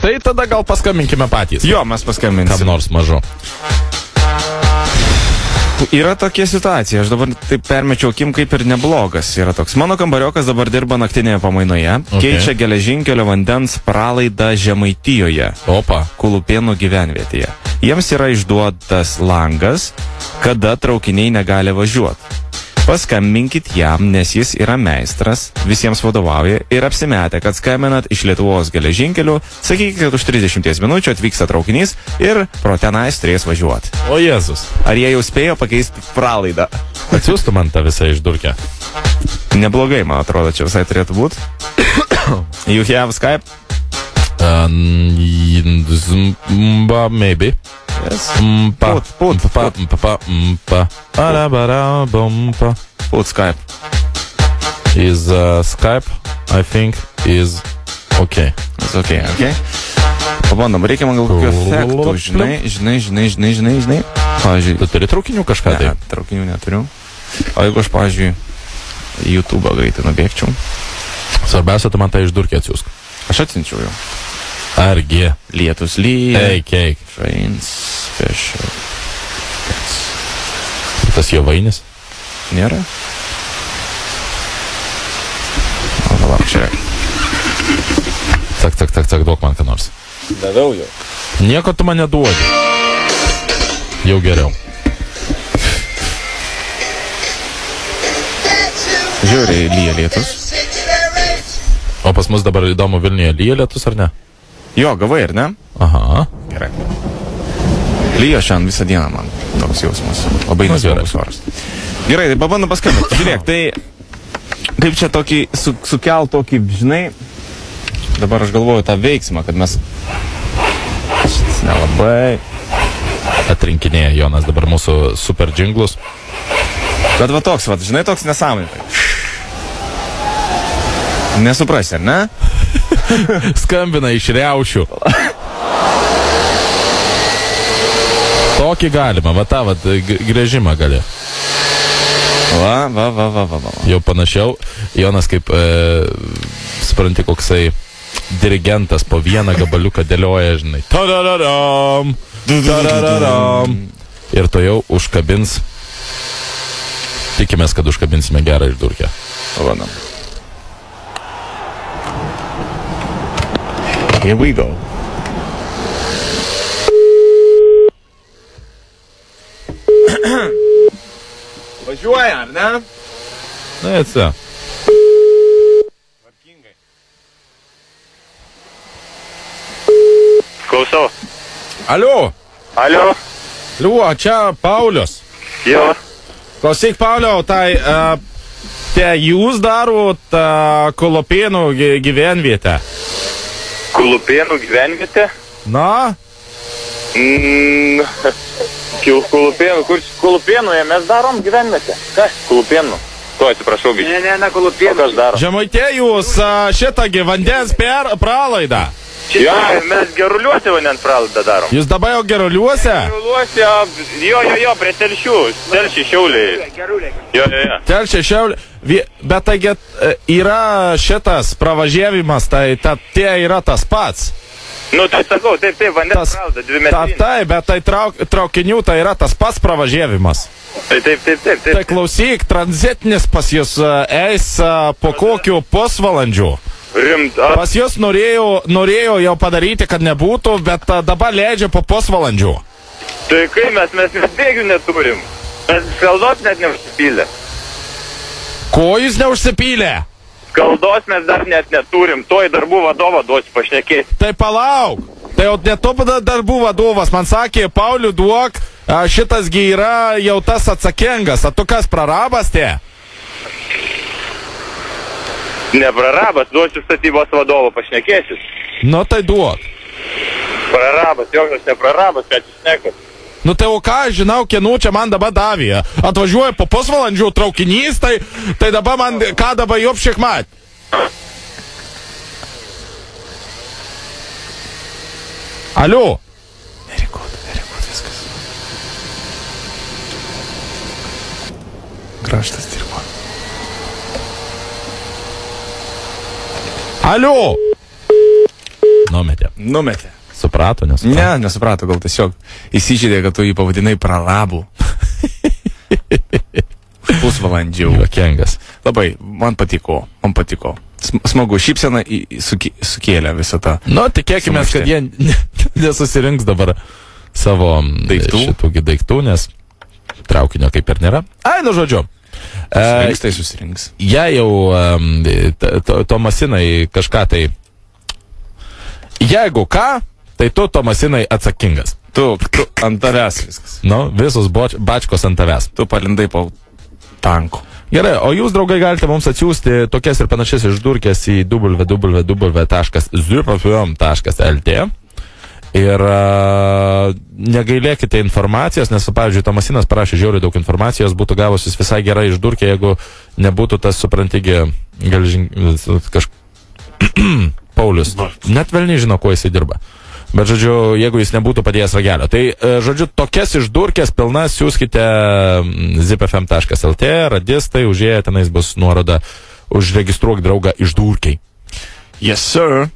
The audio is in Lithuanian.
Tai tada gal paskambinkime patys. Jo, mes paskambinsim. Kam nors mažu. Yra tokia situacija, aš dabar taip permečiau akim, kaip ir neblogas yra toks. Mano kambariokas dabar dirba naktinėje pamainoje, keičia geležinkelio vandens pralaidą Žemaitijoje, Kulupėnų gyvenvietėje. Jiems yra išduotas langas, kada traukiniai negali važiuoti. Paskambinkit jam, nes jis yra meistras, visiems vadovauja ir apsimetę, kad skambinat iš Lietuvos geležinkelių, sakykite, kad už 30 minučių atvyksta traukinys ir pro tenais turės važiuoti. O Jėzus. Ar jie jau spėjo pakeisti pralaidą? Atsiųstų man tą visą išdurkę. Neblogai, man atrodo, čia visai turėtų būti. You have Skype? Maybe. Yes. Put Skype. Is Skype, I think, is okay. It's okay, okay. Pabandom, reikia man gal kokių efektų, žinai. Pavyzdžiui, tu turi traukinių kažką? Ne, traukinių neturiu. O jeigu aš, pavyzdžiui, YouTube'ą greitai nubėgčiau? Svarbiausia, tu man tą išdurkę atsiųsk. Aš atsinčiau jau. Argi. Lietus lyja. Eik. Trains, special. Ir tas Jovainis? Nėra? O, palauk, čia. Tak, duok man ką nors. Daviau jau. Nieko tu man neduodi. Jau geriau. Žiūrėjai, lyja lietus. O pas mus dabar įdomu, Vilniuje lyja lietus ar ne? Jo, gavai, ar ne? Aha. Gerai. Lyja šiandien visą dieną man toks jausmas. Labai nesvarus oras. Gerai, tai pabandom paskambinti. Žiūrėk, tai kaip čia tokį sukelt tokį, žinai, dabar aš galvoju tą veiksmą, kad mes šitas nelabai atrinkinėja Jonas dabar mūsų super džinglus. Bet va toks, žinai, toks nesąmonė. Nesuprasi, ar ne? Skambina iš riaušių. Tokį galima, va tą, grėžimą gali. Va. Jau panašiau, Jonas kaip, supranti, koksai dirigentas po vieną gabaliuką dėlioja, žinai. Tadadaram, tadadaram. Ir to jau užkabins. Tikimės, kad užkabinsime gerą išdurkę. Pabandom. Here we go. Važiuoja, ar ne? Na, atsia. Tvarkingai. Klausau. Alio. Liuo, čia Paulius. Jo. Klausyk, Pauliau, tai jūs darot Kulupėnų gyvenvietę. Kulupėnų gyvenvietė? Na? Kulupėnų, kur Kulupėnuje mes darom gyvenvietę? Kas? Kulupėnų. Ko, atsiprašau, biškai. Ne, Kulupėnų. O kas daro? Žemaitė jūs šitągi vandens pralaidą. Jo, mes Geruliuose vandens pralaidą darom. Jūs dabar jau Geruliuose? Geruliuose, jo, prie Telšių. Telšiai Šiauliai. Jo. Telšiai Šiauliai. Bet taigi yra šitas pravažiavimas, tai tie yra tas pats. Nu, tai sakau, taip, vandens pralaida, 2 metrinė. Taip, bet tai traukinių tai yra tas pats pravažiavimas. Taip. Tai klausyk, tranzitinis pas jūs eis po kokiu pusvalandžiu. Rimta. Pas jūs norėjau jau padaryti, kad nebūtų, bet dabar leidžia po pusvalandžių. Tai kai mes bėgių neturim. Mes skaldos net neužsipylę. Ko jūs neužsipylę? Skaldos mes dar net neturim. Toj darbų vadovą duosiu pašnekėti. Tai palauk. Tai jau ne to darbų vadovas man sakė, Pauliu, duok, šitasgi yra jau tas atsakingas. A tu kas, prarabas tie? Neprarabas, duosiu statybos vadovo pašnekėsis. Nu tai duok. Prarabas, jokios neprarabas, ką jūs nekat. Nu tai o ką, žinau, kienų čia man dabar davė. Atvažiuoja po pusvalandžių traukinys, tai dabar man, ką dabar jau apšikmat? Alio? Very good, viskas. Kraštas dirbo. Alio? Numetė. Numetė. Suprato, nesuprato? Ne, nesuprato, gal tiesiog įsižeidė, kad tu jį pavadinai pralabų. Pusvalandžių. Juokingas. Labai, man patiko. Smagu, šypsena sukėlė visą tą. Nu, tikėkime, kad jie nesusirinks dabar savo šitų daiktų, nes traukinio kaip ir nėra. Ai, nu žodžiu. Susirinks. Jei jau Tomasinai kažką tai... Jeigu ką, tai tu Tomasinai atsakingas. Tu ant tavęs viskas. Nu, visus bačkos ant tavęs. Tu palindai po tanku. Gerai, o jūs, draugai, galite mums atsiųsti tokias ir panašias išdurkės į www.zipfm.lt ir negailėkite informacijos, nes, pavyzdžiui, Tomasinas parašė žiauriai daug informacijos, būtų gavusis visai gerai išdurkė, jeigu nebūtų tas, suprantigi, Paulius. Net velniai žino, kuo jisai dirba. Bet, žodžiu, jeigu jis nebūtų padėjęs ragelio. Tai, žodžiu, tokias išdurkės pilnas siūskite zipfm.lt, radistai, užėję tenais bus nuoroda, užregistruok draugą išdurkiai. Yes, sir.